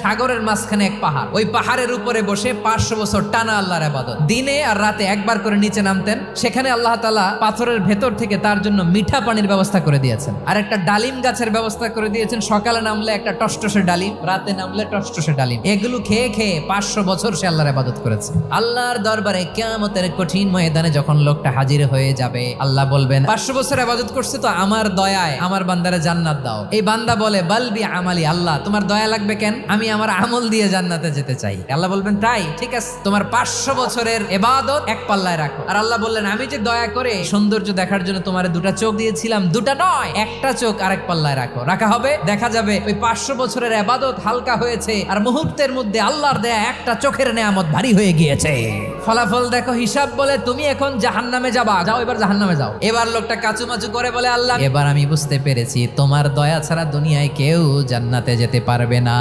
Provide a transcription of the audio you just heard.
সাগরের মাঝখানে এক পাহাড়, ওই পাহাড়ের উপরে বসে 500 বছর টানা আল্লাহর ইবাদত। দিনে আর রাতে একবার করে নিচে নামতেন। সেখানে আল্লাহ তাআলা পাথরের ভেতর থেকে তার জন্য মিঠা পানির ব্যবস্থা করে দিয়েছেন, আর একটা ডালিম গাছের ব্যবস্থা করে দিয়েছেন। সকালে নামলে একটা টসটসে ডালিম, রাতে নামলে টসটসে ডালিম। এগুলো খেয়ে খেয়ে 500 বছর সে আল্লাহর ইবাদত করেছে। আল্লাহর দরবারে কিয়ামতের কঠিন ময়দানে যখন লোকটা হাজির হয়ে যাবে, আল্লাহ বলবেন 500 বছর ইবাদত করছে তো আমার দয়ায় আমার বান্দারে জান্নাত দাও। এই বান্দা বলে বালবি আমালি, আল্লাহ তোমার দয়া লাগবে কেন, আমি আমার আমল দিয়ে জান্নাতে যেতে চাই। আল্লাহ বলবেন তাই, ঠিক আছে, তোমার 500 বছরের ইবাদত এক পাল্লায় রাখো। আর আল্লাহ বললেন আমি যে দয়া করে সৌন্দর্য দেখার জন্য তোমার দুটা চোখ দিয়েছিলাম, দুটা নয় একটা চোখ আরেক পাল্লায় রাখো। রাখা হবে, দেখা যাবে ওই 500 বছরের ইবাদত হালকা হয়েছে, আর মুহূর্তের মধ্যে আল্লাহর দেয়া একটা চোখের নেয়ামত ভারী হয়ে গিয়েছে। ফলাফল দেখো, হিসাব বলে তুমি এখন জাহান্নামে যাবা, যাও এবার জাহান্নামে যাও। এবার লোকটা কাচুমাচু করে বলে আল্লাহ এবার আমি বুঝতে পেরেছি তোমার দয়া ছাড়া দুনিয়ায় কেউ জান্নাতে যেতে পারবে না।